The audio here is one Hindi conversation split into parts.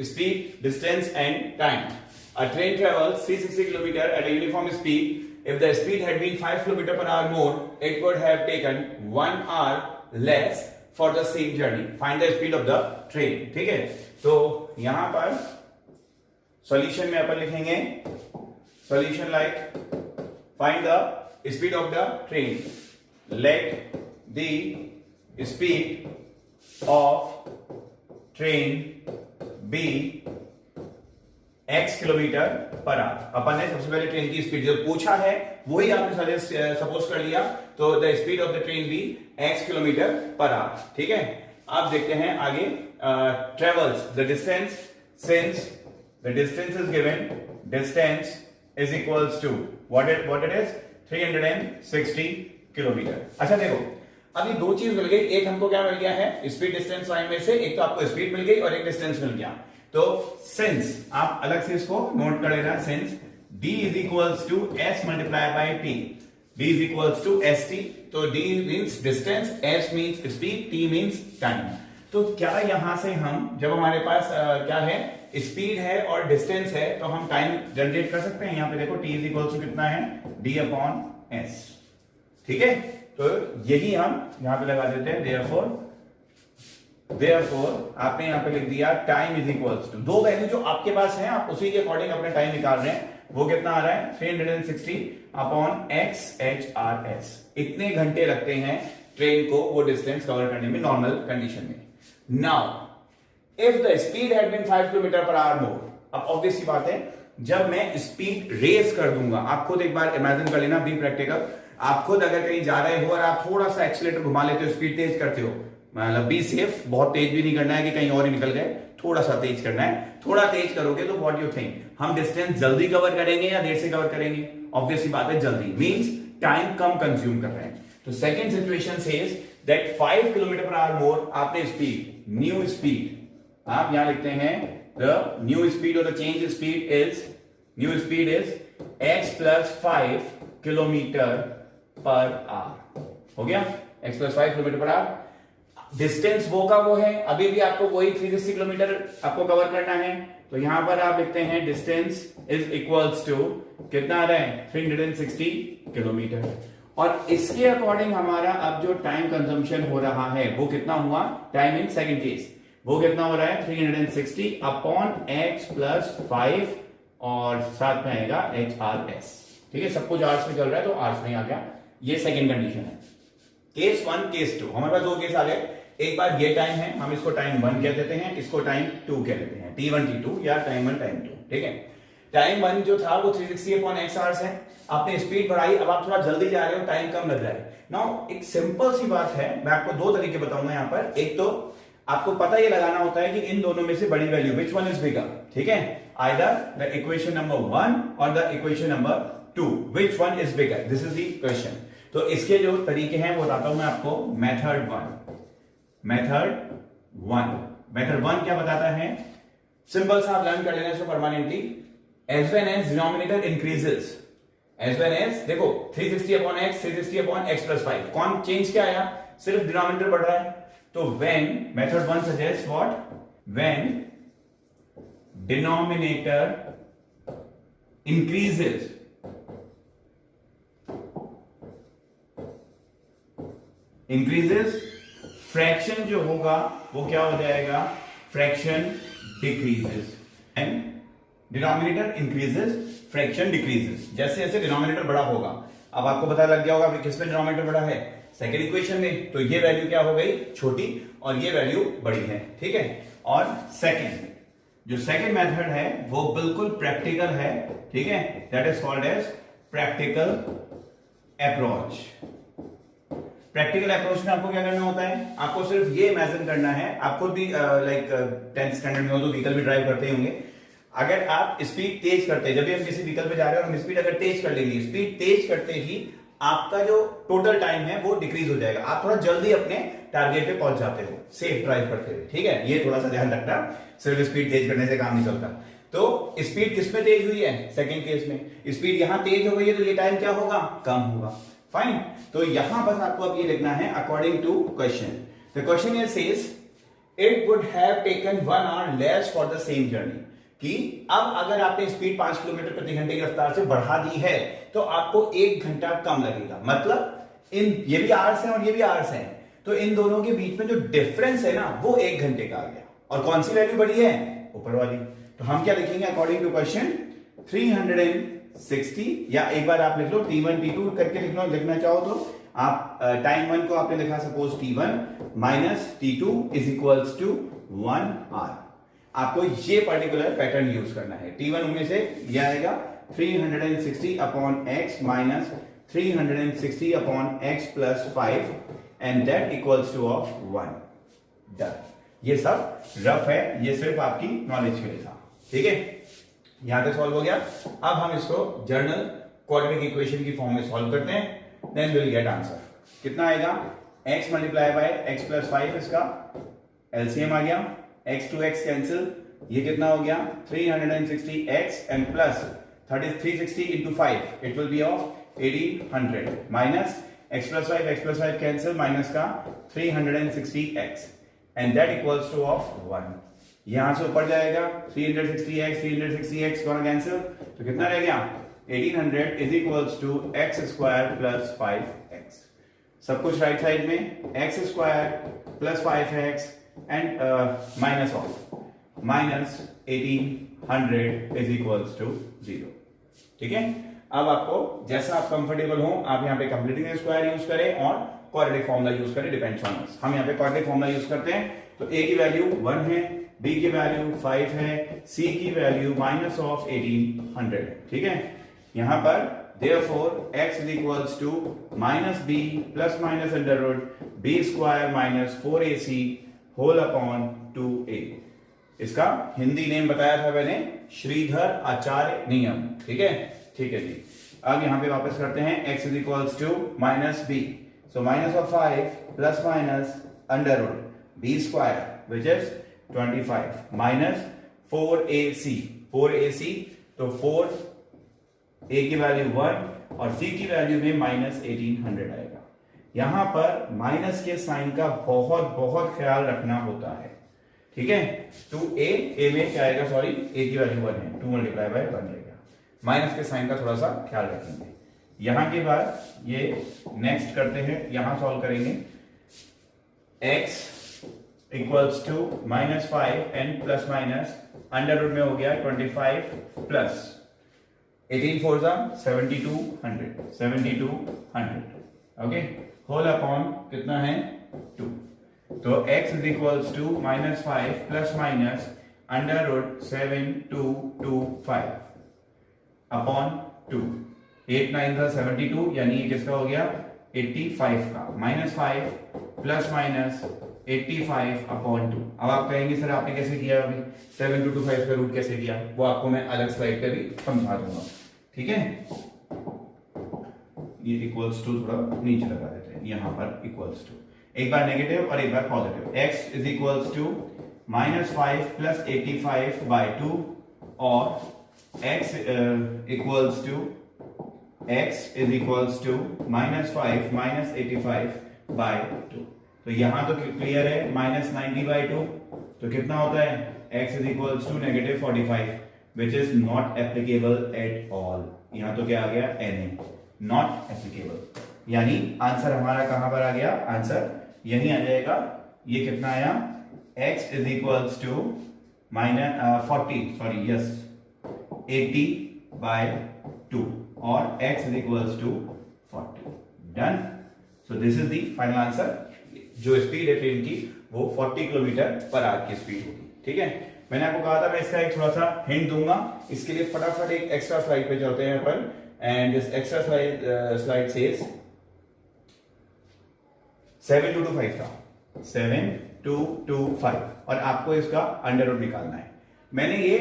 speed, distance and time. A train travels 360 km at a uniform speed. If the speed had been 5 km per hour more, it would have taken 1 hour less for the same journey. Find the speed of the train. ठीक है, तो यहां पर सॉल्यूशन में अपन लिखेंगे solution like find the speed of the train. Let the speed of train be x kilometre per hour. अपन ने सबसे पहले ट्रेन की स्पीड जो पूछा है वही आपने सपोज कर लिया, तो the speed of the train be x kilometre per hour. ठीक है, आप देखते हैं आगे. Travels the distance, since the distance is given, distance is equals to what it is 360 kilometre. अच्छा देखो, अभी दो चीज मिल गई. एक हमको क्या मिल गया है स्पीड डिस्टेंस लाइन में से, एक तो आपको स्पीड मिल गई और एक डिस्टेंस मिल गया. तो सिंस आप अलग से इसको नोट कर लेना. Since d is equals to s multiply by t, d is equals to st. तो d means distance, s means speed, t means time. तो क्या यहां से हम जब हमारे पास क्या है स्पीड है और डिस्टेंस है तो हम टाइम जनरेट कर सकते हैं. यहां पे देखो t इज इक्वल्स टू कितना है d अपॉन s. ठीक है, तो यही हम यहां पे लगा देते हैं. Therefore आपने यहां पे लिख दिया टाइम इज इक्वल्स टू, दो वैल्यू जो आपके पास है आप उसी के अकॉर्डिंग अपने टाइम निकाल रहे हैं. वो कितना आ रहा है 360 अपॉन x HRS. इतने घंटे लगते हैं ट्रेन को वो डिस्टेंस कवर करने में नॉर्मल कंडीशन में. Now if the speed had been 5 kilometre per hour more. अब ऑब्वियस सी बात है जब मैं स्पीड रेज कर दूंगा, आप खुद एक बार इमेजिन कर लेना, बी प्रैक्टिकल. आप खुद अगर कहीं जा रहे हो और आप थोड़ा सा एक्सीलरेटर घुमा लेते हो, स्पीड तेज करते हो, मतलब बी सेफ, बहुत तेज भी नहीं करना है कि कहीं और ही निकल गए, थोड़ा सा तेज करना है. थोड़ा तेज करोगे तो व्हाट यू थिंक, हम डिस्टेंस जल्दी कवर करेंगे या देर से कवर करेंगे? ऑब्वियस सी बात है जल्दी, मींस टाइम कम कंज्यूम कर रहे हैं. तो second situation says that 5 kilometre per hour more आपने स्पीड, न्यू स्पीड आप यहां लिखते हैं द न्यू स्पीड और the change speed is, new speed is x plus 5 kilometre per hour. हो गया, x plus 5 kilometre per hour. Distance वो का वो है, अभी भी आपको वही 360 किलोमीटर आपको कवर करना है. तो यहां पर आप लिखते हैं डिस्टेंस इज इक्वल्स टू कितना आ रहा है 360 किलोमीटर. और इसके अकॉर्डिंग हमारा अब जो टाइम कंजम्पशन हो रहा है वो कितना हुआ, टाइम इन सेकंड केस, वो कितना हो रहा है 360 अपॉन x प्लस 5 और साथ में आएगा HRS. ठीक है, सब कुछ आर्स में चल रहा है तो आर्स में आ गया. ये सेकंड कंडीशन है. केस 1 केस 2, हमारे पास दो केस आ गए. एक बार ये टाइम है, हम इसको टाइम 1 कह देते हैं, इसको टाइम 2 कह देते हैं, t1 t2 या टाइम 1 टाइम 2. ठीक है, टाइम 1 जो था वो 360 अपॉन x आवर्स है. आपने स्पीड बढ़ाई, अब आप थोड़ा जल्दी जा रहे हो, टाइम कम लग रहा है. नाउ एक सिंपल सी बात है, मैं आपको दो तरीके बताऊंगा यहां पर. एक तो आपको पता ये लगाना होता है कि इन दोनों में से बड़ी value which one is bigger. ठीक है, आइदर द इक्वेशन नंबर 1 और the equation number 2, which one is bigger, this is the question. तो इसके जो तरीके हैं वो बताता हूं मैं आपको. मेथड 1 क्या बताता है, सिंपल सा आप लर्न कर लेना इसको permanently. As when as denominator increases, as when as देखो 360 upon x, 360 upon x plus 5, कौन चेंज क्या आया, सिर्फ डिनोमिनेटर बढ़ रहा है. तो when method 1 suggest what, when denominator increases fraction जो होगा वो क्या हो जाएगा, fraction decreases. And denominator increases, fraction decreases. जैसे जैसे डिनोमिनेटर बड़ा होगा, अब आपको पता लग गया होगा कि किसमें डिनोमिनेटर बड़ा है, सेकंड इक्वेशन में. तो ये वैल्यू क्या हो गई छोटी और ये वैल्यू बड़ी है. ठीक है, और सेकंड जो सेकंड मेथड है वो बिल्कुल प्रैक्टिकल है. ठीक है, that is called as practical approach. Practical approach में आपको क्या करना होता है, आपको सिर्फ ये इमेजिन करना है, आपको भी लाइक 10th स्टैंडर्ड में हो तो व्हीकल भी ड्राइव करते ही होंगे. अगर आप स्पीड तेज करते हैं, जब भी हम किसी व्हीकल पे जा रहे हैं और हम स्पीड अगर तेज कर लेंगे, स्पीड तेज करते ही आपका जो टोटल टाइम है वो डिक्रीज हो जाएगा. आप थोड़ा जल्दी अपने टारगेट पे पहुंच जाते हो सेफ ड्राइव करते हुए. ठीक है, ये थोड़ा सा ध्यान रखना, सिर्फ स्पीड तेज करने से काम नहीं चलता. तो स्पीड किस में तेज हुई है, सेकंड केस में. स्पीड यहां तेज हो गई है तो ये टाइम क्या होगा, कम होगा. फाइन, तो यहां बस आपको अब ये लिखना है according to question. The question is says it would have taken 1 hour less for the same journey. कि अब अगर आपने स्पीड 5 किलोमीटर प्रति घंटे की रफ्तार से बढ़ा दी है तो आपको 1 घंटा कम लगेगा। मतलब ये भी आवर्स हैं और ये भी आवर्स हैं, तो इन दोनों के बीच में जो डिफरेंस है ना वो 1 घंटे का आ गया। और कौन सी वैल्यू बढ़ी है? ऊपर वाली। तो हम क्या लिखेंगे अकॉर्डिंग टू क्वेश्चन? 360, या एक बार आप लिख लो T1 T2 करके लिख लो, लिखना चाहो तो आप टाइम 1 को आपने लिखा suppose T1 minus T2 is equals to 1 hour. आपको ये पर्टिकुलर पैटर्न यूज करना है। T1 में से यह आएगा 360 upon x minus 360 upon x plus 5 and that equals to of 1। Done. ये सब रफ है, ये सिर्फ आपकी नॉलेज के लिए था। ठीक है, यहां तक सॉल्व हो गया। अब हम इसको जर्नल क्वाड्रेटिक इक्वेशन की फॉर्म में सॉल्व करते हैं, देन विल गेट आंसर। कितना आएगा? x multiply by x plus 5, इसका एलसीएम आ गया, x टू x कैंसिल, ये कितना हो गया? 360x and plus 360 into 5 it will be of 1800 minus x plus 5 cancel, minus का 360x and that equals to of 1। यहां से ऊपर जाएगा 360x कौन कैंसिल, तो कितना रह गया? 1800 is equals to X square plus 5x। सब कुछ राइट साइड में, X square plus 5x and minus of minus 1800 is equals to 0। ठीक है, अब आपको जैसा आप कंफर्टेबल हो आप यहां पे कंप्लीटिंग स्क्वायर यूज करें और क्वाड्रेटिक फॉर्मूला यूज करें, डिपेंड्स ऑन अस। हम यहां पे क्वाड्रेटिक फॉर्मूला यूज करते हैं, तो a की वैल्यू 1 है, b की वैल्यू 5 है, c की वैल्यू माइनस ऑफ 1800 है। ठीक है, यहां पर therefore x is equals to minus b plus minus under root b square minus 4ac whole upon 2a। इसका हिंदी नेम बताया था मैंने, श्रीधर आचार्य नियम। ठीक है, ठीक है जी। अब यहां पे वापस करते हैं, x is equals to minus b, so minus of 5 plus minus under root b square which is 25 minus 4ac, तो 4 a की वैल्यू 1 और c की वैल्यू में माइनस 1800 आएगा। यहां पर माइनस के साइन का बहुत ख्याल रखना होता है। ठीक है, 2a में क्या आएगा? सॉरी, a की वैल्यू 1 है, 2 मल्टीप्लाई बाय 1 रहेगा। माइनस के साइन का थोड़ा सा ख्याल रखेंगे। यहां के बाद ये नेक्स्ट करते हैं, यहां सॉल्व करेंगे। x equals to minus 5 and plus minus under root में हो गया 25 प्लस 18 4 7200 ओके, होल अपॉन कितना है? 2। तो x is equals to minus 5 plus minus under root 7225 upon 2। 8 9 था 72, यानी ये किसका हो गया? 85 का। Minus 5 plus minus 85 upon 2। अब आप कहेंगे सर आपने कैसे किया? अभी 7225 का रूट कैसे किया? वो आपको मैं अलग स्लाइड पे भी समझा दूंगा। ठीक है, ये इक्वल्स टू थोड़ा नीचे लगा देते हैं, यहां पर इक्वल्स टू, एक बार नेगेटिव और एक बार positive. x is equals to minus 5 plus 85 by 2 और x is equals to minus 5 minus 85 by 2। तो यहां तो क्लियर है, माइनस 90 बाय 2, तो कितना होता है? x is equals to negative 45 which is not applicable at all. यहां तो क्या आ गया? na, not applicable. यानी आंसर हमारा कहां पर आ गया? आंसर यही आ जाएगा। ये कितना आया? x is equals to minus 80 by 2 और x is equals to 40। Done. So this is the final answer. जो स्पीड है ट्रेन की वो 40 किलोमीटर पर आवर की स्पीड होगी। ठीक है, मैंने आपको कहा था मैं इसका एक थोड़ा सा हिंट दूंगा, इसके लिए फटाफट एक एक्स्ट्रा स्लाइड पे चलते हैं अपन। And this extra slide says 7225 था, 7225, और आपको इसका अंडर रूट निकालना है। मैंने ये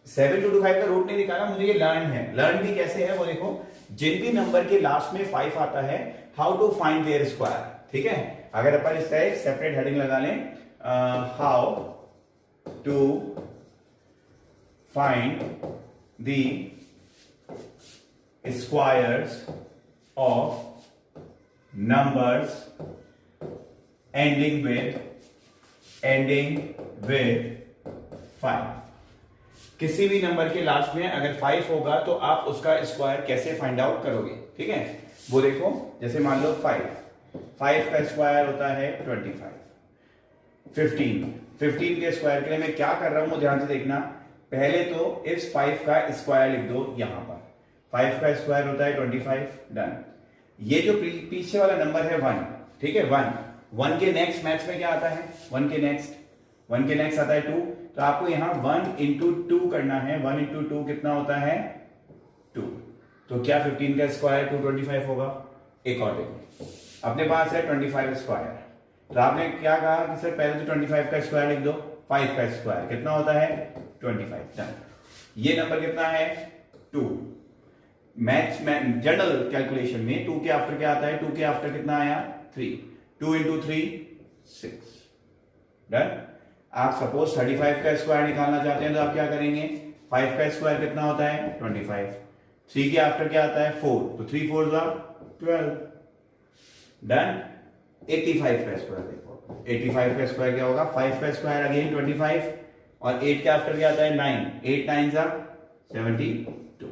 7225 का रूट नहीं निकाला, मुझे ये लर्न है। लर्न भी कैसे है वो देखो, जिन भी नंबर के लास्ट में 5 आता है, how to find their square. ठीक है, अगर अपन इसका एक सेपरेट हेडिंग लगा लें, how to find the squares of numbers ending with ending with 5। किसी भी नंबर के लास्ट में अगर 5 होगा तो आप उसका स्क्वायर कैसे फाइंड आउट करोगे, ठीक है। वो देखो, जैसे मान लो 5 का स्क्वायर होता है 25। 15 के स्क्वायर के लिए मैं क्या कर रहा हूं, ध्यान से देखना। पहले तो इस 5 का स्क्वायर लिख दो यहां पर। 5 का स्क्वायर होता है 25, डन। ये जो पीछे वाला नंबर है 1, ठीक है, 1 के नेक्स्ट मैथ्स में क्या आता है, 1 के नेक्स्ट आता है 2। तो आपको यहां 1 इंटू 2 करना है। 1 इंटू 2 कितना होता है, 2। तो क्या 15 का स्क्वायर 225 होगा। एक और देखो, अपने पास है 25 स्क्वायर। तो आपने क्या कहा कि सर पहले तो 25 का स्क्वायर लिख दो। 5 का स्क्वायर कितना होता है 25, डन। ये नंबर कितना है 2। मैथ्स में जनरल कैलकुलेशन में 2 के आफ्टर क्या आता है, 2 के आफ्टर कितना आया 3। 2 इंटू 3 6, डन। आप सपोज 35 का स्क्वायर निकालना चाहते हैं तो आप क्या करेंगे, 5 का स्क्वायर कितना होता है 25, 3 के आफ्टर क्या आता है 4, तो 3 4 12, डन। 85 का स्क्वायर देखो, 85 का स्क्वायर क्या होगा, 5 का स्क्वायर अगेन 25 और 8 के आफ्टर क्या आता है 9, 8 9 72।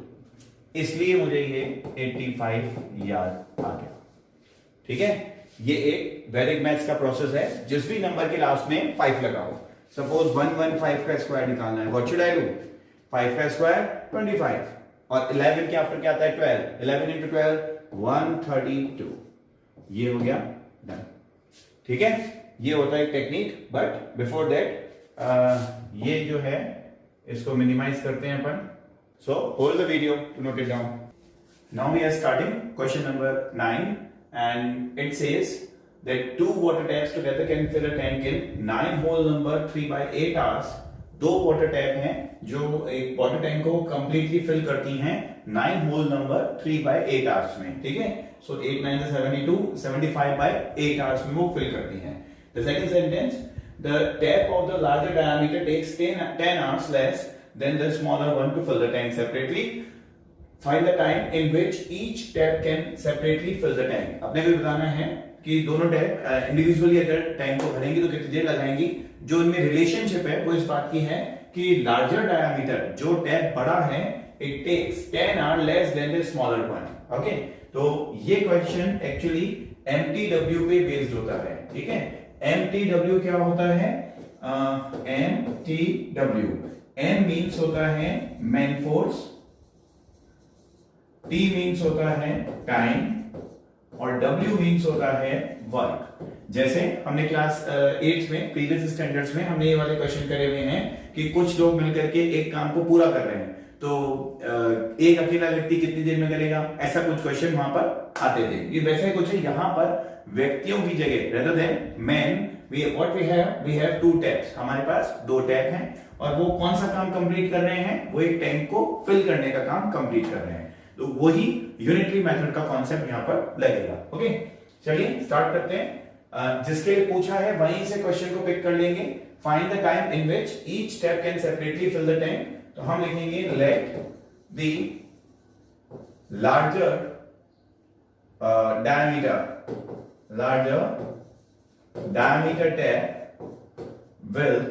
इसलिए मुझे ये 85 याद आ गया, ठीक है। ये एक वैदिक मैथ्स का प्रोसेस है। जिस भी नंबर के लास्ट में 5 लगाओ, सपोज 115 का स्क्वायर निकालना है, व्हाट शुड आई डू, 5 का स्क्वायर 25 और 11 के आफ्टर क्या आता है 12, 11 इंटू 12 132। ये हो गया, डन, ठीक है। ये होता है टेक्निक, बट बिफोर दैट ये जो है इसको मिनिमाइज करते हैं अपन। So hold the video to note it down. Now we are starting question number 9 and it says that 2 water taps together can fill a tank in 9 whole number 3/8 hours। 2 water tap हैं जो एक वाटर टैंक को कंप्लीटली फिल करती हैं 9 होल नंबर 3/8 आवर्स में, ठीक है। सो 8 9 72, 75/8 आवर्स में वो फिल करती हैं। The second sentence, the tap of the larger diameter takes 10 hours less than the smaller one to fill the tank separately। Find the time in which each tap can separately fill the tank। अपने को बताना है कि दोनों टैप इंडिविजुअली अगर टैंक को भरेंगी तो कितनी देर लगाएंगी। जो इनमें रिलेशनशिप है वो इस बात की है कि लार्जर डायमीटर, जो टैप बड़ा है, it takes 10 hours less than the smaller one। Okay, तो ये क्वेश्चन एक्चुअली MTW पे बेस्ड होता है, ठीक है। MTW क्या होता है, MTW, M मीन्स होता है मैन फोर्स, T मीन्स होता है टाइम और W मीन्स होता है वर्क। जैसे हमने क्लास 8 में प्रीवियस स्टैंडर्ड्स में हमने ये वाले क्वेश्चन करे हुए हैं कि कुछ लोग मिलकर के एक काम को पूरा कर रहे हैं, तो एक अकेला व्यक्ति कितनी देर में करेगा, ऐसा कुछ क्वेश्चन वहां पर आते थे। ये वैसे कुछ है, यहां पर व्यक्तियों की जगह rather than man we have 2 taps. हमारे पास 2 टैप हैं और वो कौन सा काम कंप्लीट कर रहे हैं, वो एक टैंक को फिल करने का काम कंप्लीट कर रहे हैं। तो वही यूनिटरी मेथड का कॉन्सेप्ट यहां पर लगेगा। ओके, चलिए स्टार्ट करते हैं। जिसके लिए पूछा है वहीं से क्वेश्चन को पिक कर लेंगे। Find the time in which each tap can separately fill the tank. तो हम लिखेंगे let the larger diameter tap will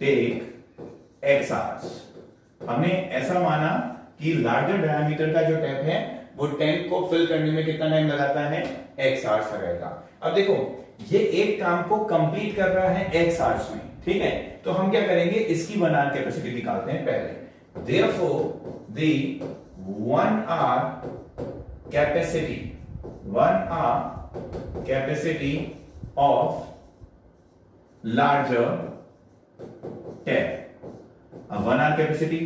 take x hours। हमने ऐसा माना कि लार्जर डायमीटर का जो टैप है वो टैंक को फिल करने में कितना टाइम लगाता है, x आवर्स लगाएगा। अब देखो ये एक काम को कंप्लीट कर रहा है x आवर्स में, ठीक है। तो हम क्या करेंगे, इसकी 1 hour कैपेसिटी निकालते हैं पहले। Therefore the 1 hour capacity of larger tap। अब 1 hour कैपेसिटी,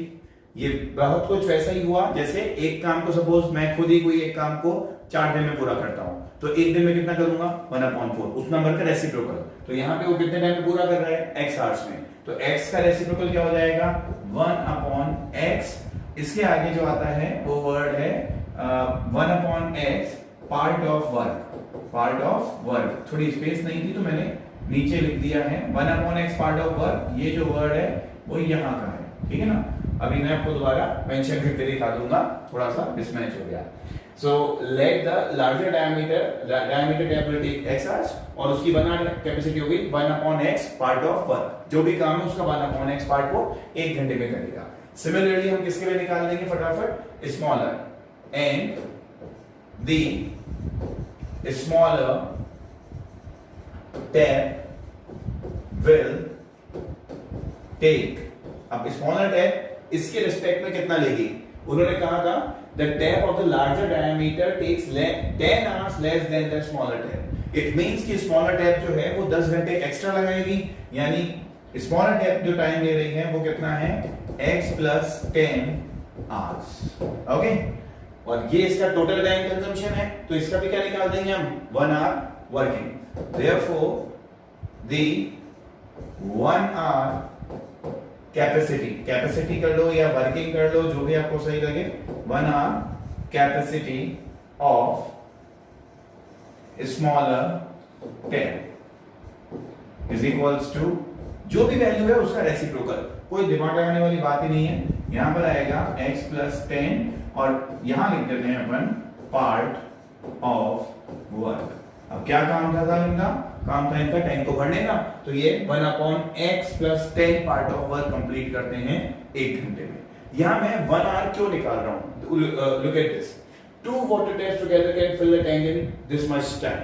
ये बहुत कुछ वैसा ही हुआ जैसे एक काम को सपोज मैं खुद ही कोई एक काम को 4 दिन में पूरा करता हूं, तो एक दिन में कितना करूंगा 1/4, उस नंबर का रेसिप्रोकल। तो यहां पे वो कितने टाइम में पूरा कर रहा है, x आवर्स में। तो x का रेसिप्रोकल क्या हो जाएगा 1/x। इसके आगे जो आता है वो वर्ड है 1/x पार्ट ऑफ वर्क। थोड़ी स्पेस नहीं थी तो मैंने नीचे लिख दिया है 1/x पार्ट ऑफ वर्क। ये जो वर्ड है वो यहां का है, ठीक है ना। अभी मैं आपको दोबारा मेंशन करके दिखा दूंगा, थोड़ा सा मिसमैच हो गया। So let the larger diameter tab will take x hours और उसकी बना कैपेसिटी होगी 1/x पार्ट ऑफ वर्क, जो भी काम है उसका 1/x पार्ट वो 1 घंटे में करेगा। सिमिलरली हम किसके लिए निकाल देंगे फटाफट, smaller and the smaller tab will take, अब स्मॉलर टैब इसके रिस्पेक्ट में कितना लेगी, उन्होंने कहा था the tab of the larger diameter takes 10 hours less than the smaller tab। it means कि smaller tab जो है वो 10 घंटे एक्स्ट्रा लगाएगी, यानी smaller tab जो टाइम ले रही है वो कितना है x plus 10 hours। ओके, और ये इसका टोटल टाइम कंजम्पशन है, तो इसका भी क्या निकाल देंगे हम 1 hour working। therefore the 1 hour capacity कर लो या वर्किंग कर लो, जो भी आपको सही लगे, 1 hour capacity of smaller tab is equals to, जो भी वैल्यू है उसका रेसिप्रोकल, कोई दिमाग लगाने वाली बात ही नहीं है, यहां पर आएगा x plus 10 और यहां लिख देते हैं अपन पार्ट ऑफ वर्क। अब क्या काम था इनका, काम था इनका टैंक को भरने का, तो ये 1/x plus 10 part of work complete करते हैं 1 घंटे में। यहां मैं 1 hour क्यों निकाल रहा हूं, look at this, 2 water taps together can fill the tank in this much time।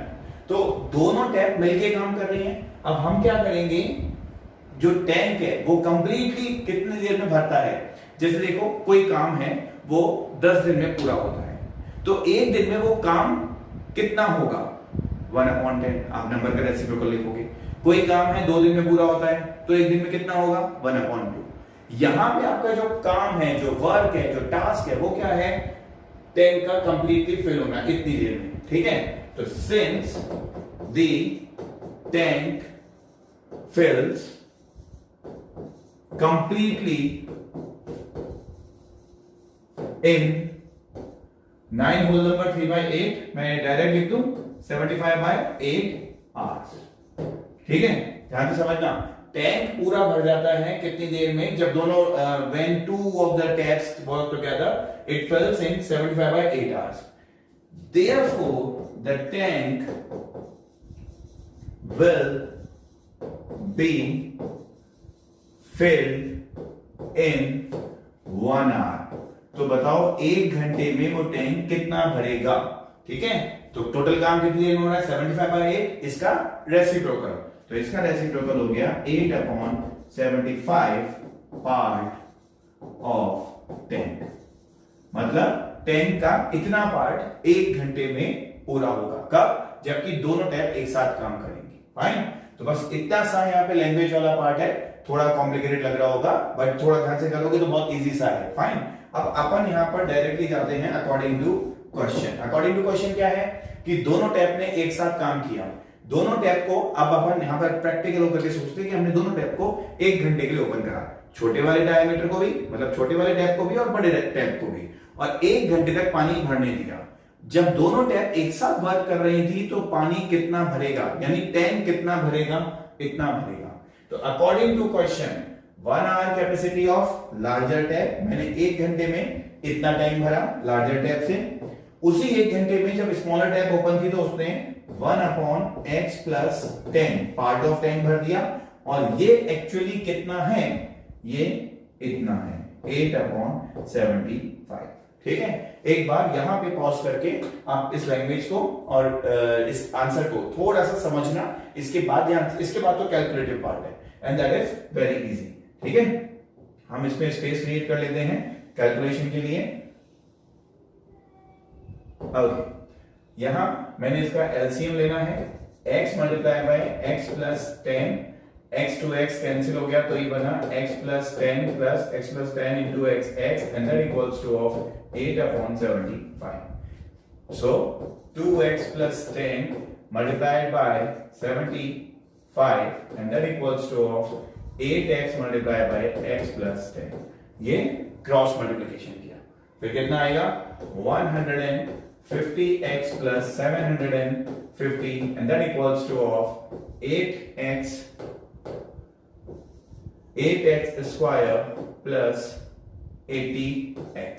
तो दोनों टैप मिलके काम कर रही हैं। अब हम क्या करेंगे, जो टैंक है वो कंप्लीटली कितनी देर में भरता है, जैसे देखो कोई काम है वो 10 दिन में पूरा होता है, तो 1 दिन में वो काम कितना होगा 1/10, आप नंबर का रेसिप्रोकल लिखोगे। कोई काम है 2 दिन में पूरा होता है, तो 1 दिन में कितना होगा 1/2। यहां पे आपका जो काम है, जो वर्क है, जो टास्क है, वो क्या है, टैंक का कंप्लीटली फिल होना इतनी देर में, ठीक है। तो since the tank fills completely in 9 whole number 3/8, मैं डायरेक्ट लिख दूं 75/8 hours, ठीक है। ध्यान से समझना, टैंक पूरा भर जाता है कितनी देर में, जब दोनों when 2 of the taps work together it fills in 75/8 hours। therefore the tank will be filled in 1 hour। तो बताओ 1 घंटे में वो टैंक कितना भरेगा, ठीक है। तो टोटल काम कितनी देर में हो रहा है 75/8, इसका रेसिप्रोकल, तो इसका रेसिप्रोकल हो गया 8/75 पार्ट ऑफ टैंक, मतलब टैंक का इतना पार्ट 1 घंटे में पूरा होगा, कब, जबकि दोनों टैप एक साथ काम करेंगे। फाइन, तो बस इतना सा यहाँ पे लैंग्वेज वाला पार्ट है, थोड़ा कॉम्प्लिकेटेड लग रहा होगा, बट थोड़ा ध्यान से करोगे तो बहुत इजी सा है। फाइन, अब अपन यहाँ पर डायरेक्टली जाते हैं according to question. According to question क्या है कि दोनों टैप ने एक साथ काम किया, दोनों टैप को अब अपन यहाँ पर प्रैक्टिकल होकर के सोचते हैं कि हमने दोनों टैप को 1 घंटे के लिए ओपन करा, छोटे वाले डायमीटर को भी, मतलब छोटे वाले टैप को भी और बड़े टैप को भी, और 1 घंटे तक पानी भरने दिया। जब दोनों टैप एक साथ वर्क कर रही थी तो पानी कितना भरेगा, यानी टैंक कितना भरेगा, इतना भरेगा। तो according to question 1 hour capacity of larger tap, मैंने 1 घंटे में इतना टाइम भरा लार्जर टैप से, उसी 1 घंटे में जब स्मॉलर टैप ओपन थी तो उसने 1/x plus 10 part of time भर दिया, और ये एक्चुअली कितना है, ये इतना है 8/75, ठीक है। एक बार यहां पे पॉज करके आप इस लैंग्वेज को और इस आंसर को थोड़ा सा समझना, इसके बाद तो कैलकुलेटिव पार्ट है and that is very easy, ठीक है। हम इसमें स्पेस क्रिएट कर लेते हैं कैलकुलेशन के लिए। ओके, यहां मैंने इसका एलसीएम लेना है, x multiply by x plus 10, x to x cancel हो गया तो ये बना x plus 10 plus x plus 10 into x and that equals to of 8/75. So 2x plus 10 multiplied by 75 and that equals to of 8x multiplied by x plus 10। ये क्रॉस मल्टीप्लिकेशन किया, फिर कितना आएगा 150x plus 750 and that equals to of 8x square plus 80x।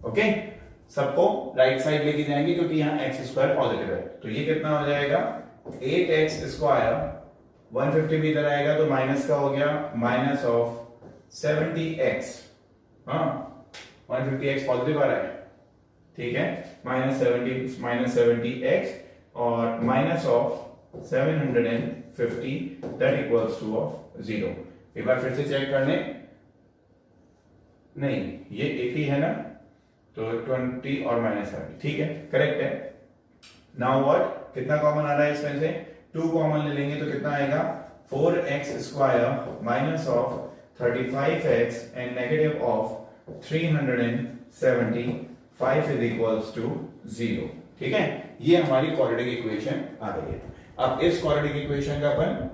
Okay, सबको राइट साइड लेके जाएंगे क्योंकि यहां एक्स स्क्वायर पॉजिटिव है। तो ये कितना हो जाएगा 8x स्क्वायर, 150 भी इधर आएगा तो माइनस का हो गया माइनस ऑफ 70x। हाँ, 150x पॉजिटिव आ रहा है, ठीक है, माइनस 70x और minus of 750 that equals to of 0। एक बार फिर से चेक कर लें, नहीं ये 80 है ना, तो 20 और माइनस 70, ठीक है, करेक्ट है। नाउ व्हाट, कितना कॉमन आ रहा है इसमें से, 2 कॉमन ले लेंगे तो कितना आएगा 4x square minus of 35x and negative of 375 is equals to 0। ठीक है, ये हमारी क्वाड्रेटिक इक्वेशन आ रही है। अब इस क्वाड्रेटिक इक्वेशन का अपन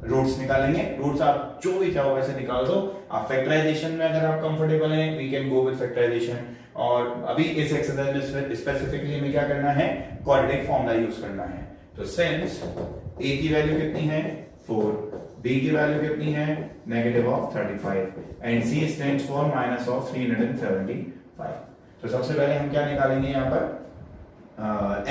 रूट्स निकालेंगे। रूट्स आप जो भी चाहो वैसे निकाल दो। आप फैक्टराइजेशन में अगर आप कंफर्टेबल हैं, we can go with factorisation. और अभी इस एक्सरसाइज में स्पेसिफिकली हमें क्या करना है, क्वाड्रेटिक फॉर्मूला यूज करना है। तो सिंस a की वैल्यू कितनी है 4, b की वैल्यू कितनी है negative of 35 and c stands for minus of 375। तो सबसे पहले हम क्या निकालेंगे यहाँ पर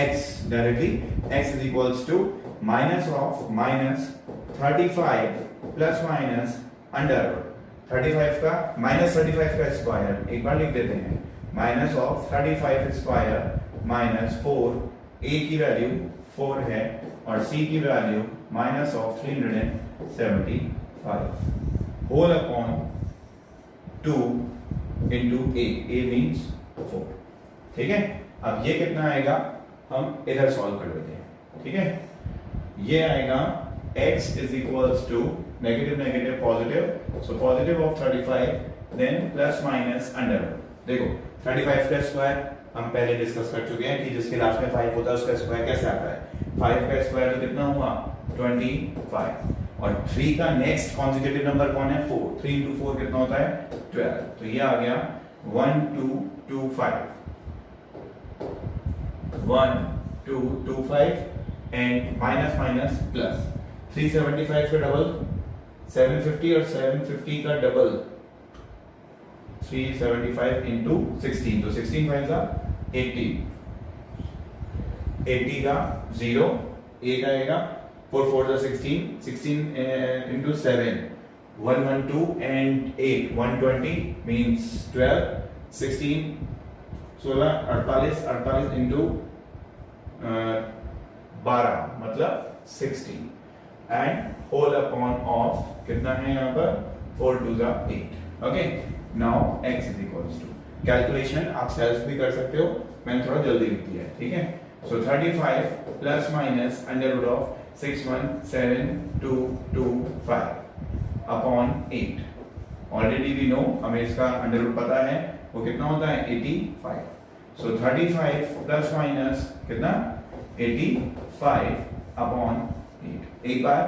x directly, x is equals to minus of minus 35 plus minus under 35 का माइनस 35 का स्क्वायर, एक बार लिख देते हैं, minus of 35 square minus 4, a की वैल्यू 4 है और c की value minus of 375 whole upon 2 into a means 4। ठीक है, अब ये कितना आएगा हम इधर सॉल्व कर लेते हैं। ठीक है, ये आएगा x is equals to negative negative positive, so positive of 35 then plus minus under root। देखो 35 का स्क्वायर हम पहले डिस्कस कर चुके हैं कि जिसके लास्ट में 5 होता है उसका स्क्वायर कैसे आता है, 5 का स्क्वायर तो कितना हुआ 25 और 3 का नेक्स्ट कॉन्जिक्यूटिव नंबर कौन है 4, 3 into 4 कितना होता है 12। तो ये आ गया 1225 1225 एंड माइनस माइनस प्लस 375 का डबल 750 और 750 का डबल 375 इंटू 16, तो 16 5 का 80, 80 का 0, 8 आएगा, 4 4 का 16, 16 इंटू 7 112 एंड 8 120 मीन्स 12, 16 16 48 48 इंटू 12 मतलब 60 एंड होल अपॉन ऑफ कितना है यहाँ पर 4 2 जा 8। Okay, now x is equals to, calculation आप सेल्फ भी कर सकते हो, मैंने थोड़ा जल्दी लिख दिया है। ठीक है, so 35 plus minus under root of 6172225 upon 8। Already we know, हमें इसका अंडर रूट पता है, वो कितना होता है 85। सो 35 प्लस माइनस कितना 85 अपॉन 8। एक बार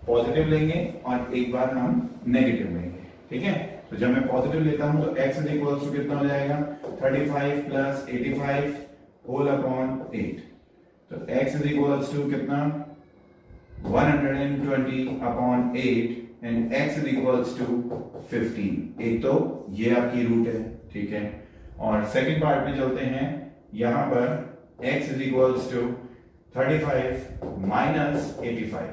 पॉजिटिव लेंगे और एक बार हम नेगेटिव लेंगे। ठीक है, तो जब मैं पॉजिटिव लेता हूं तो x इज इक्वल टू कितना हो जाएगा 35 प्लस 85 होल अपॉन 8। तो x इज इक्वल टू कितना 120 upon 8 and x is equal to 15। एक तो ये आपकी रूट है। ठीक है, और सेकंड पार्ट में चलते हैं, यहां पर x is equal to 35 minus 85।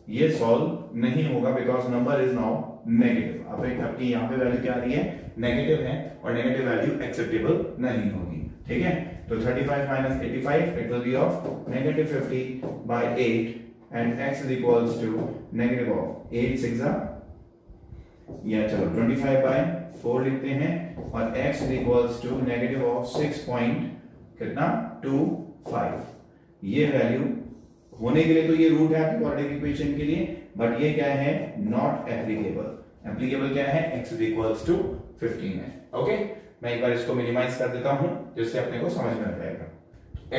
ये सॉल्व नहीं होगा because number is now negative. अब आपकी यहाँ पे वैल्यू क्या आ रही है नेगेटिव है और नेगेटिव वैल्यू एक्सेप्टेबल नहीं होगी। ठीक है, तो 35 minus 85 it will be of negative 50 by 8 and x is equals to negative of 8 6 या चलो 25 बाय 4 लिखते हैं और x is equals to negative of 6 point कितना 25। ये वैल्यू होने के लिए तो ये रूट है आपकी क्वाड्रेटिक इक्वेशन के लिए, बट ये क्या है नॉट एप्लीकेबल। एप्लीकेबल क्या है x इज इक्वल्स टू 15 है। ओके, मैं एक बार इसको मिनिमाइज कर देता हूं जिससे अपने को समझ में आ जाएगा।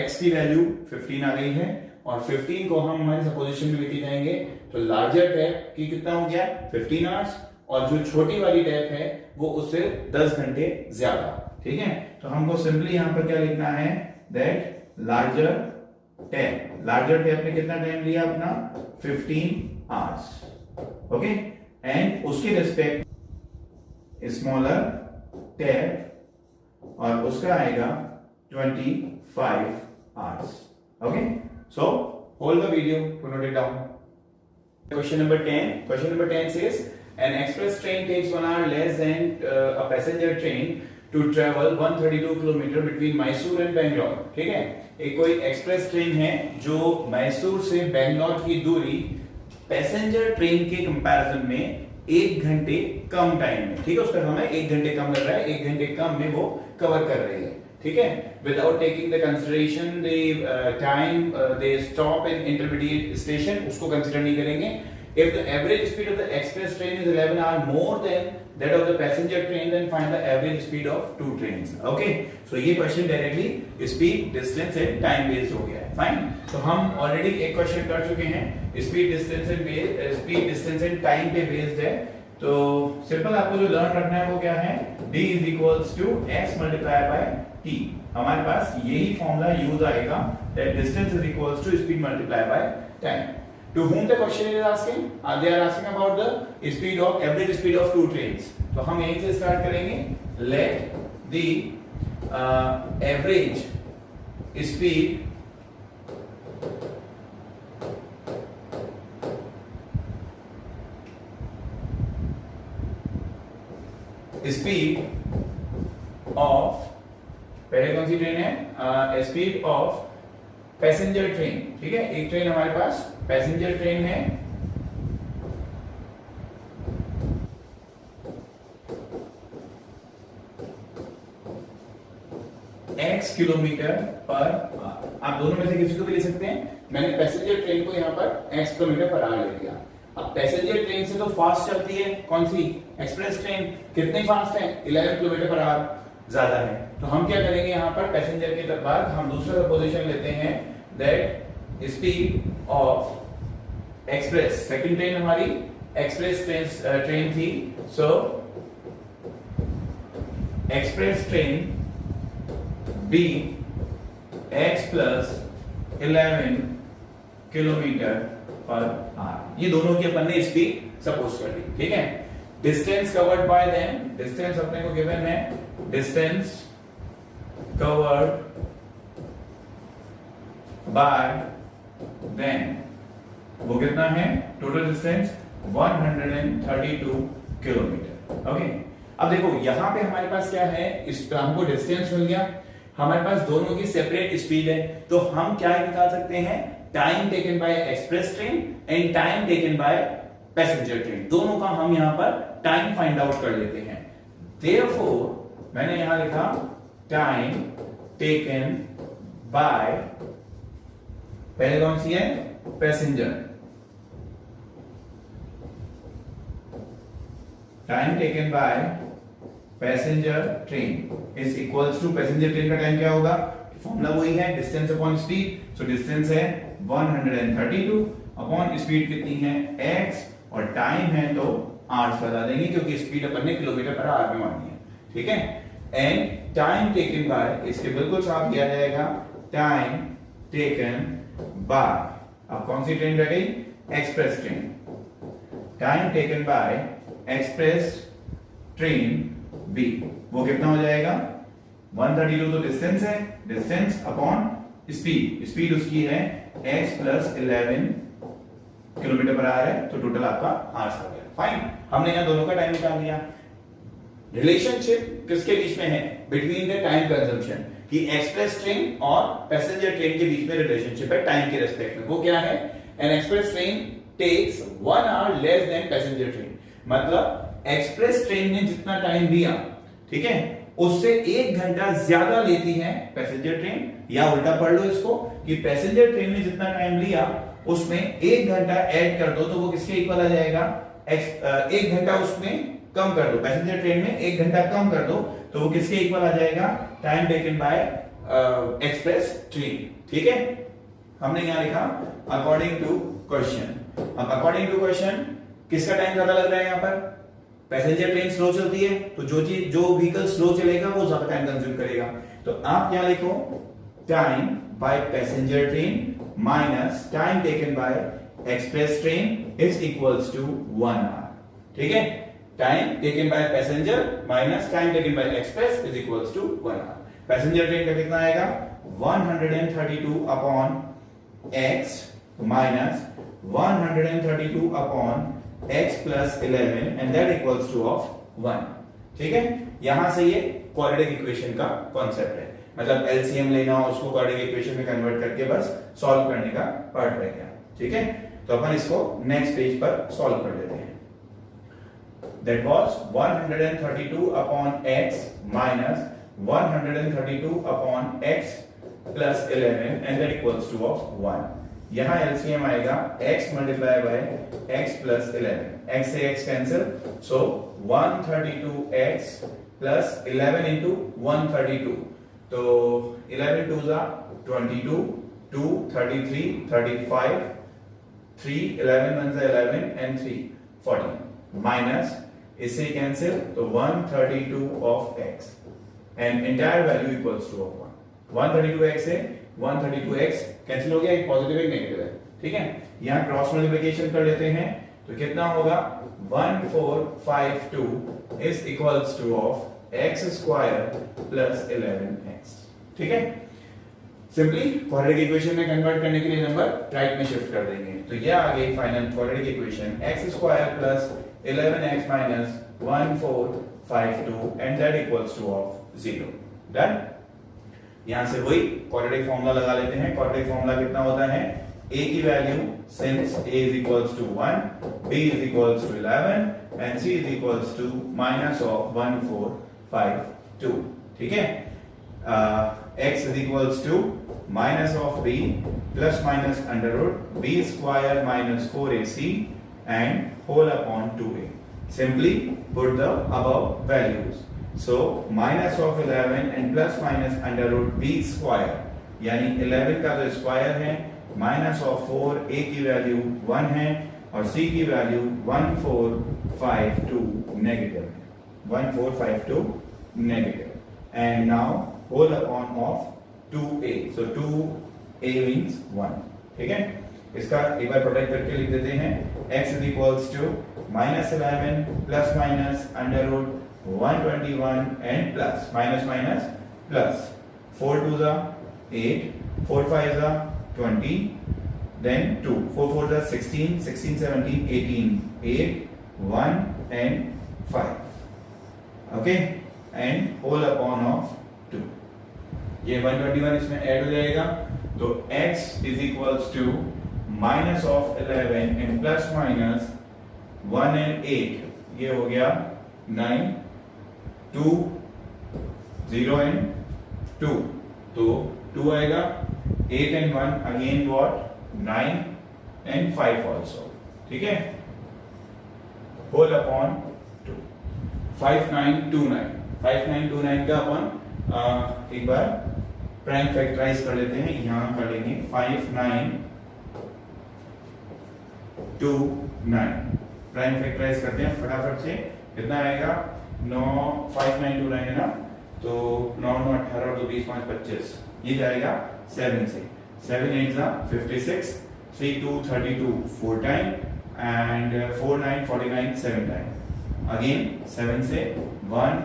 x की वैल्यू 15 आ गई है और 15 को हम हमारे सपोजिशन में लेके जाएंगे तो लार्जर टैप की कितना हो गया 15 आवर्स और जो छोटी वाली टैप है वो उससे 10 घंटे ज्यादा। ठीक है, तो हमको सिंपली यहां पर क्या लिखना है दैट लार्जर टैप ने कितना टाइम लिया अपना 15 आवर्स। ओके, एंड उसके रिस्पेक्ट स्मॉलर टैब और उसका आएगा 25 hours. Okay, so hold the video to note it down. Question number 10. Question number 10 says an express train takes 1 hour less than a passenger train to travel 132 kilometre between Mysore and Bangalore. ठीक है, एक कोई एक्सप्रेस ट्रेन है जो मैसूर से बैंगलोर की दूरी पैसेंजर ट्रेन के कंपैरिजन में 1 घंटे कम टाइम में, ठीक है, उसका समय 1 घंटे कम लग रहा है, 1 घंटे कम में वो कवर कर रही है. ठीक है, without taking the consideration the time they stop in intermediate station, उसको कंसीडर नहीं करेंगे. If the average speed of the express train is 11 hours more than that of the passenger train, then find the average speed of two trains. Okay, so ये question directly speed, distance and time based हो गया है. Fine. तो हम already एक question कर चुके हैं, speed, distance and time पे based है. तो सिंपल आपको जो लर्न रखना है वो क्या है, d is equals to x multiplied by t. हमारे पास यही फॉर्मूला यूज आएगा, that distance is equals to speed multiplied by time. To whom the question is asking? They are asking about the speed of average speed of two trains. तो हम यहीं से स्टार्ट करेंगे. Let the average speed of पहले कौन सी ट्रेन है? Speed of passenger train. ठीक है, एक ट्रेन हमारे पास पैसेंजर ट्रेन है, x किलोमीटर पर आवर. आप दोनों में से किसी को भी ले सकते हैं. मैंने पैसेंजर ट्रेन को यहां पर x किलोमीटर पर आवर ले लिया. अब पैसेंजर ट्रेन से तो फास्ट चलती है, कौन सी? Express train. कितनी फास्ट है? 11 किलोमीटर पर आवर ज्यादा है. तो हम क्या करेंगे, यहां पर पैसेंजर के बाद हम दूसरा पोजीशन लेते हैं, that speed of express. Second train हमारी एक्सप्रेस ट्रेन थी, so express train be x plus 11 kilometre per hour. ये दोनों की अपन ने स्पीड सपोज कर ली. ठीक है, distance covered by them. Distance अपने को गिवन है, डिस्टेंस कवर्ड बाय देम, वो कितना है? Total distance 132 kilometre. ओके, अब देखो यहां पे हमारे पास क्या है, इस हमको डिस्टेंस मिल गया, हमारे पास दोनों की सेपरेट स्पीड है. तो हम क्या निकाल सकते हैं? Time taken by express train and time taken by passenger train. दोनों का हम यहां पर टाइम फाइंड आउट कर लेते हैं. देयरफॉर मैंने यहां लिखा टाइम टेकन बाय, पहले कौन सी है? Passenger. Time taken by passenger train is equals to, passenger train का टाइम क्या होगा? फॉर्मूला वही है, distance upon speed. So distance है 132 अपॉन स्पीड कितनी है? x, और टाइम है तो आवर्स बता देंगे क्योंकि स्पीड अपन ने किलोमीटर पर आवर में मानी है. ठीक है, एंड टाइम टेकन बाय, इसके बिल्कुल साथ दिया जाएगा टाइम टेकन बाय. अब कौन सी ट्रेन रह गई? Express train. Time taken by express train be, वो कितना हो जाएगा? 132 तो डिस्टेंस है, डिस्टेंस अपॉन स्पीड. स्पीड उसकी है x plus 11 kilometre per our है, तो टोटल आपका आवर्स हो गया. फाइन, हमने यहां दोनों का टाइम निकाल लिया. रिलेशनशिप किसके बीच में है? बिटवीन द टाइम कंजम्पशन, कि एक्सप्रेस ट्रेन और पैसेंजर ट्रेन के बीच में रिलेशनशिप है टाइम के रेस्पेक्ट में. वो क्या है? An express train takes 1 hour less than passenger train. मतलब एक्सप्रेस ट्रेन ने जितना टाइम लिया, ठीक है, उससे 1 घंटा ज्यादा लेती है पैसेंजर ट्रेन. या उल्टा पढ़ लो इसको, कि पैसेंजर ट्रेन ने जितना टाइम लिया उसमें 1 घंटा ऐड कर दो तो वो किसके इक्वल आ जाएगा? 1 घंटा उसमें कम कर दो, पैसेंजर ट्रेन में 1 घंटा कम कर दो तो वो किसके इक्वल आ जाएगा? Time taken by express train. ठीक है, हमने यहां लिखा अकॉर्डिंग टू क्वेश्चन. अब अकॉर्डिंग टू क्वेश्चन किसका टाइम ज्यादा लग रहा है? यहां पर पैसेंजर ट्रेन स्लो चलती है, तो जो व्हीकल स्लो चलेगा वो ज्यादा टाइम कंज्यूम करेगा. तो आप यहां लिखो time by passenger train minus time taken by express train is equals to 1 hour. ठीक है, time taken by passenger minus time taken by express is equals to 1 hour. Passenger train का कितना आएगा 132 upon x minus 132 upon x plus 11 and that equals to of 1। ठीक है, यहां से ये क्वाड्रेटिक इक्वेशन का कॉन्सेप्ट है, मतलब एलसीएम लेना और उसको क्वाड्रेटिक इक्वेशन में कन्वर्ट करके बस सॉल्व करने का पार्ट रह गया। ठीक है, तो अपन इसको नेक्स्ट पेज पर सॉल्व कर लेते हैं। That was 132 upon x minus 132 upon x plus 11 and that equals to of 1। यहां LCM आएगा x multiplied by x plus 11, x से x cancel, so 132x plus 11 into 132, तो 11 2s are 22, 2 33 35, 3 11 1s are 11 and 3 14 minus इससे कैंसिल तो 132 of x and entire value equals to of 1। 132x से 132x कैंसिल हो गया, एक पॉजिटिव एक नेगेटिव है। ठीक है, यहां क्रॉस मल्टीप्लिकेशन कर लेते हैं तो कितना होगा 1452 is equals to of x square plus 11x। ठीक है, सिंपली क्वाड्रेटिक इक्वेशन में कन्वर्ट करने के लिए नंबर राइट में शिफ्ट कर देंगे, तो यह आ गई final quadratic equation x square plus 11x minus 1452 and that equals to of 0। Done. यहां से वही क्वाड्रेटिक फार्मूला लगा लेते हैं। क्वाड्रेटिक फार्मूला कितना होता है, a की value since a is equals to 1, b is equals to 11 and c is equals to minus of 1452। ठीक है, x is equals to minus of b plus minus under root b square minus 4ac and whole upon 2a। Simply put the above values। So minus of 11 and plus minus under root b square, यानी 11 का तो स्क्वायर है, माइनस ऑफ 4 a की वैल्यू 1 है और c की वैल्यू 1452 नेगेटिव है, 1452 negative and now whole upon of 2a, so 2a means 1। ठीक है, इसका एक बार प्रोटेक्ट करके लिख देते हैं, x is equals to minus 11 plus minus under root 121 and plus minus minus plus 4 2s are 8, 4 5s are 20, then 2, 4 4s are 16, 16 17 18, 8 1 and 5। okay, and whole upon of 2, ये 121 इसमें ऐड हो जाएगा, तो x is equals to minus of 11 and plus minus 1 and 8, ये हो गया 9 2 0 एंड 2, तो 2 आएगा, 8 and 1 again what 9 and 5 also. ठीक है, होल अपॉन 2, 5929 5929 का अपन एक बार प्राइम फैक्टराइज कर लेते हैं, यहां कर लेंगे 5929 प्राइम फैक्टराइज करते हैं फटाफट से, कितना आएगा 9 5929 है ना, तो 9 9 18 2 20 5 25, ये जाएगा 7 से, 7 8 56, 3 2 32 4 टाइम एंड 4 9 49 7 टाइम, अगेन 7 से 1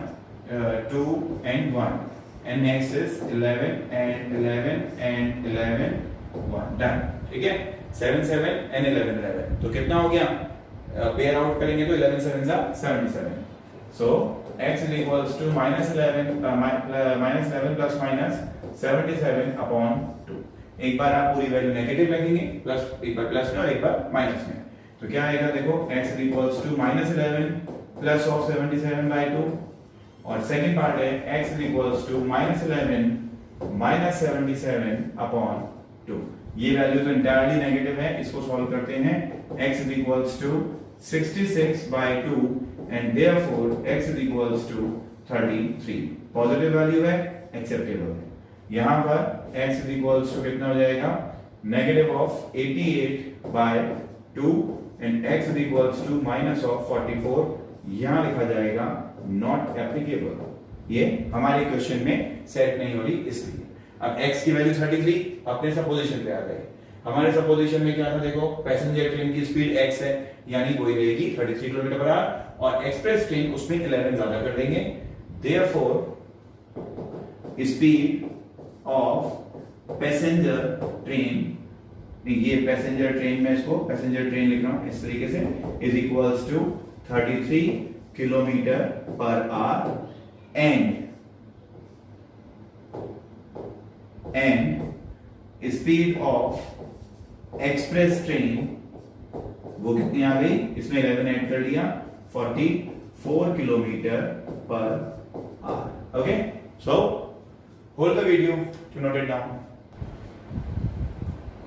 2 and 1 and next is 11 and 11 and 11 1 done. ठीक है, 7 7 and 11 11, तो कितना हो गया, पेयर आउट करेंगे तो 11 7 जा 77, so x is equals to minus 11 plus minus 77 upon 2। एक बार आप पूरी वैल्यू नेगेटिव रखेंगे, प्लस एक बार प्लस में और एक बार माइनस में, तो क्या आएगा देखो, x is equals to minus 11 plus of 77 by 2 और सेकंड पार्ट है x is equals to minus 11 minus 77 upon 2। ये वैल्यू तो इंटायरली नेगेटिव है, इसको सॉल्व करते हैं, x is equals to 66 by 2 and therefore x is equals to 33। Positive value है, एक्सेप्टेबल है, यहां पर x is equals to कितना हो जाएगा, negative of 88 by 2 and x is equals to minus of 44, यहां लिखा जाएगा नॉट एप्लीकेबल, ये हमारे क्वेश्चन में सेट नहीं हो रही इसलिए। अब x की वैल्यू 33 अपने सब पोजीशन पे आ गए, हमारे सपोजिशन में क्या था, देखो पैसेंजर ट्रेन की स्पीड x है, यानी वही रहेगी 33 किलोमीटर पर आवर, और एक्सप्रेस ट्रेन उसमें 11 ज्यादा कर देंगे। Therefore speed of passenger train, ये पैसेंजर ट्रेन में इसको पैसेंजर ट्रेन लिख रहा हूं इस तरीके से, is equals to 33 kilometre per hour and speed of express train वो कितनी आ गई, इसमें 11 ऐड कर लिया, 44 kilometre per hour. Okay, so hold the video to note it down.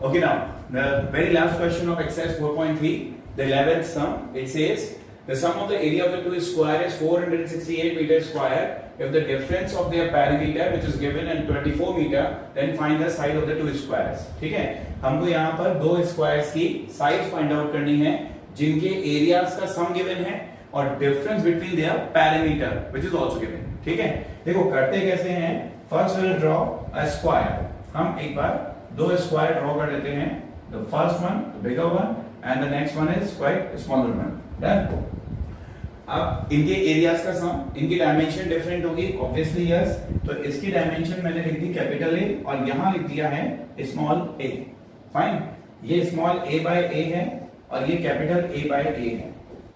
Okay, now the very last question of exercise 4.3, the 11th sum. It says the sum of the area of the two square is 468 meters square. If the difference of their perimeter, which is given in 24 meter, then find the side of the two squares. ठीक है, हमको यहाँ पर दो स्क्वायर्स की साइज फाइंड आउट करनी है जिनके एरियाज का सम गिवन है और difference between their parameter which is also given. ठीक है, देखो करते कैसे हैं, first will draw a square. हम एक बार दो स्क्वायर ड्रॉ कर लेते हैं, the first one bigger one and the next one is quite smaller one. Done. अब इनके एरियाज का सम, इनकी डायमेंशन डिफरेंट होगी ऑब्वियसली, यस, तो इसकी डायमेंशन मैंने लिख दी कैपिटल ए और यहां लिख दिया है स्मॉल ए। फाइन, ये स्मॉल ए बाय ए है और ये कैपिटल ए बाय ए है।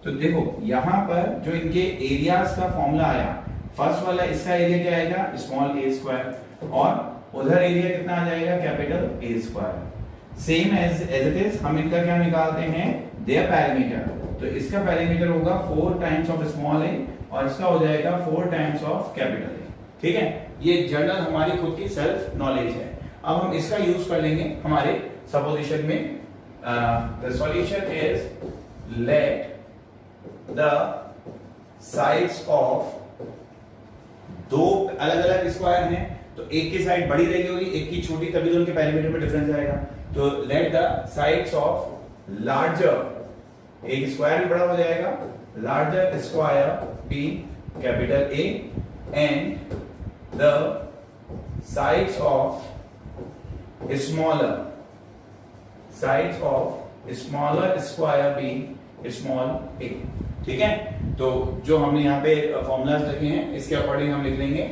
तो देखो यहां पर जो इनके एरियाज का फॉर्मूला आया, फर्स्ट वाला इसका एरिया क्या आएगा, स्मॉल ए स्क्वायर, और उधर एरिया कितना आ जाएगा, capital A square. Same as it is हम इनका क्या निकालते हैं, देयर पैरामीटर। तो इसका पैरामीटर होगा 4 टाइम्स ऑफ स्मॉल ए और इसका हो जाएगा 4 टाइम्स ऑफ कैपिटल ए। ठीक है, ये जनरल हमारी खुद की सेल्फ नॉलेज है। अब हम इसका यूज कर लेंगे हमारे सपोजिशन में। The solution is late the sides of दो अलग अलग स्क्वायर हैं, तो एक की साइड बड़ी रही होगी, एक की छोटी, तभी तो उनके पैरामीटर में डिफरेंस आएगा। तो let the sides of larger, एक स्क्वायर भी बड़ा हो जाएगा, larger square be capital A and the sides of smaller square be small a. ठीक है, तो जो हमने यहाँ पे फॉर्मूलाज लिखे हैं इसके अकॉर्डिंग हम लिख लेंगे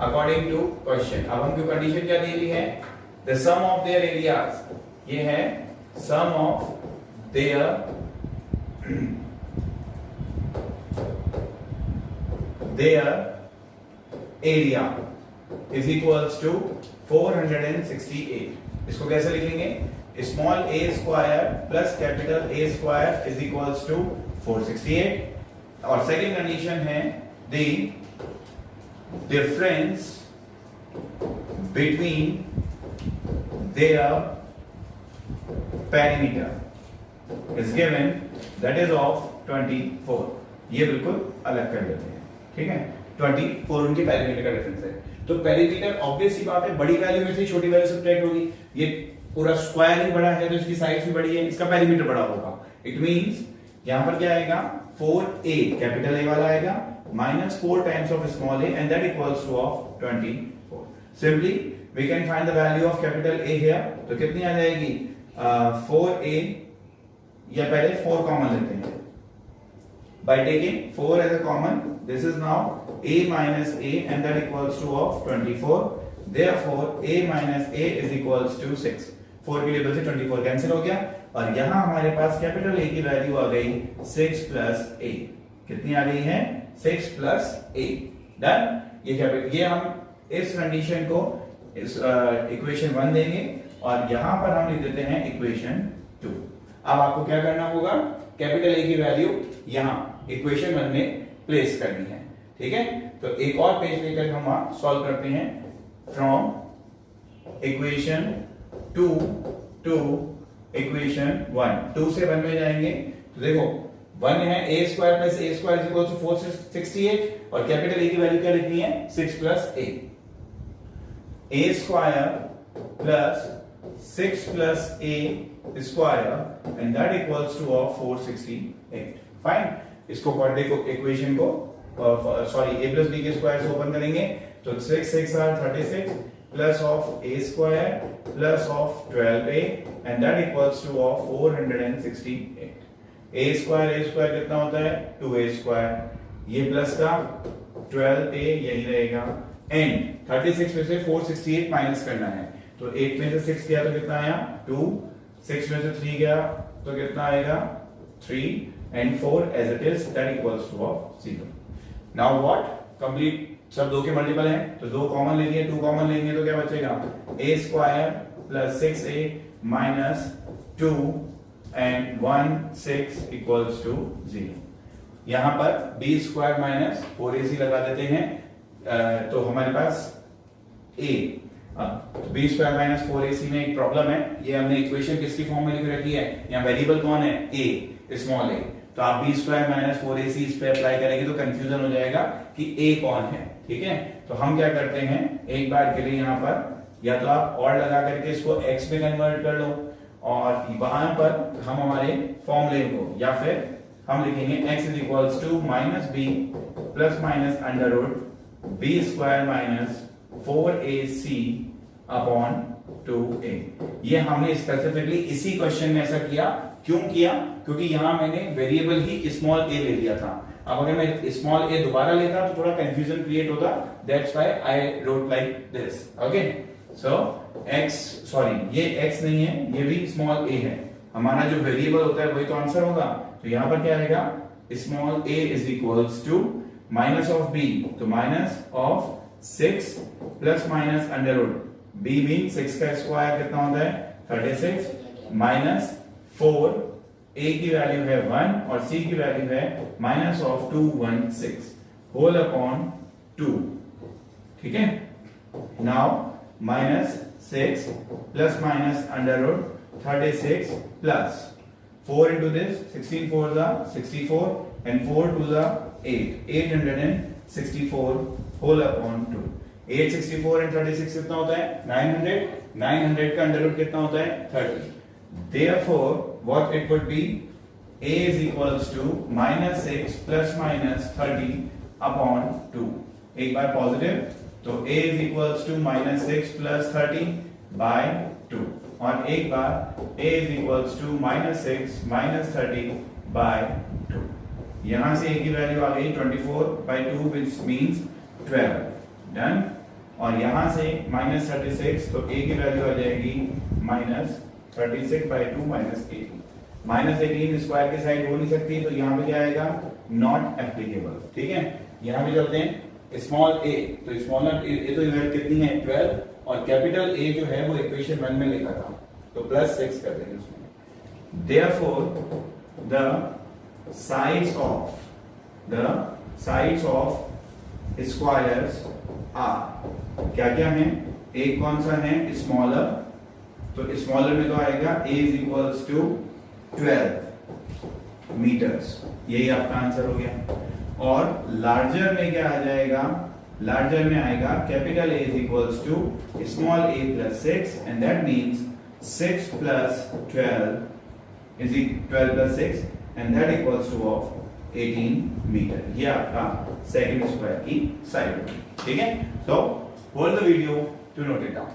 अकॉर्डिंग टू क्वेश्चन। अब हमको कंडीशन क्या दी हुई है, the sum of their areas, ये है sum of their area is equals to 468। इसको कैसे लिखेंगे, small a square plus capital A square is equals to 468। और सेकेंड कंडीशन है the difference between their perimeter is given, that is of 24। ये बिल्कुल अलग कर लेते हैं। ठीक है, 24 उनके पैरामीटर का डिफरेंस है। तो पैरामीटर ऑब्वियस सी बात है, बड़ी वैल्यू में से छोटी वैल्यू सब्ट्रैक्ट होगी। ये पूरा स्क्वायर ही बड़ा है तो इसकी साइज भी बड़ी है, इसका पैरामीटर बड़ा होगा। इट मींस यहां पर क्या आएगा, 4a कैपिटल ए वाला आएगा minus 4 times of small a and that equals to of 24। Simply we can find the value of capital A here। तो कितनी आ जाएगी, 4a, या पहले 4 कॉमन लेते हैं, by taking 4 as a common, this is now a minus a and that equals to of 24। Therefore a minus a is equals to 6। 4 के लेवल से 24 कैंसिल हो गया और यहां हमारे पास कैपिटल A की वैल्यू आ गई 6 प्लस a। कितनी आ गई है, 6 प्लस a। डन। ये हम इस कंडीशन को इस इक्वेशन 1 देंगे और यहां पर हम लिख देते हैं इक्वेशन 2। अब आपको क्या करना होगा, कैपिटल ए की वैल्यू यहां इक्वेशन 1 में प्लेस करनी है। ठीक है, तो एक और पेज लेकर हम वहां सॉल्व करते हैं फ्रॉम इक्वेशन 2 टू इक्वेशन 1। 2 से 1 में जाएंगे तो देखो 1 है a square plus a square equal to 468 और कैपिटल A की वैल्यू क्या लिखनी है, 6 plus a square plus 6 plus a square and that equals to of 468। Fine, इसको देखो इक्वेशन को सॉरी a प्लस b के स्क्वायर से ओपन करेंगे तो 6 6 are 36 plus of a square plus of 12a and that equals to of 468. a square कितना होता है 2a square, ये प्लस का 12a यही रहेगा एंड 36 में से 468 माइनस करना है तो 8 में से 6 गया तो कितना आया 2, 6 में से 3 गया तो कितना आएगा 3 and 4 as it is that equals to of 0. Now what? Complete सब दो के मल्टीपल हैं तो दो कॉमन ले लिए, 2 कॉमन लेंगे तो क्या बचेगा a square plus 6a minus 2 and 1 6 equals to 0. यहां पर b स्क्वायर माइनस 4ac लगा देते हैं तो हमारे पास a b square minus 4ac में एक प्रॉब्लम है, ये हमने इक्वेशन किसकी फॉर्म में लिख रखी है, यहाँ वेरिएबल कौन है a स्मॉल a, तो आप b स्क्वायर माइनस 4ac इस पे अप्लाई करेंगे तो कंफ्यूजन हो जाएगा कि a कौन है, ठीक है। तो हम क्या करते हैं एक बार के लिए यहाँ पर या तो आप और लगा करके इसको x में कन्वर्ट कर लो और वहां पर हम हमारे फॉर्मूले को या फिर हम लिखेंगे x is equals to minus B plus minus under root B square minus 4ac upon 2a। ये हमने स्पेसिफिकली इसी क्वेश्चन में ऐसा किया, क्यों किया, क्योंकि यहां मैंने वेरिएबल ही स्मॉल a ले लिया था। अब अगर मैं स्मॉल a दोबारा लेता तो थोड़ा कंफ्यूजन क्रिएट होता, that's why I wrote like this. Okay, so x sorry ये x नहीं है, ये भी स्मॉल a है, हमारा जो वेरिएबल होता है वही तो आंसर होगा। तो यहां पर क्या आएगा small a is equals to minus of b, तो minus of 6 plus minus under root b mean 6 का स्क्वायर कितना होता है 36 माइनस 4 a की वैल्यू है 1 और c की वैल्यू है माइनस ऑफ 216 होल अपॉन 2, ठीक है। Now minus 6 plus minus under root 36 plus 4 into this 16 4 the 64 and 4 to the 8 864 whole upon 2। 864 and 36 कितना होता है 900, 900 का अंडर रूट कितना होता है 30। Therefore what it would be a is equals to minus 6 plus minus 30 upon 2। एक बार पॉजिटिव तो a is equals to minus 6 plus 30 by 2 और एक बार a is equals to minus 6 minus 30 by 2। यहां से a की वैल्यू आ गई 24 by 2 which means 12, डन। और यहां से माइनस 36 तो a की वैल्यू आ जाएगी minus 36 by 2 minus 18। Minus 18 square की साइड हो नहीं सकती तो यहाँ पे क्या आएगा नॉट एप्लीकेबल, ठीक है। यहाँ पे चलते हैं स्मॉल a, तो स्मॉलर a तो वैल्यू कितनी है 12 और कैपिटल A जो है वो इक्वेशन 1 में लिखा था तो प्लस 6 कर देंगे उसमें। Therefore the sides of squares are क्या क्या है, एक कौन सा है स्मॉलर, तो स्मॉलर में तो आएगा a is equals to 12 metres, यही आपका आंसर हो गया। और लार्जर में क्या आ जाएगा, लार्जर में आएगा capital A is equals to small a plus 6 and that means 6 plus 12 is 12 plus 6 and that equals to of 18 metre. ये आपका सेकंड स्क्वायर की साइड होगी, ठीक है। So hold the video to note it down.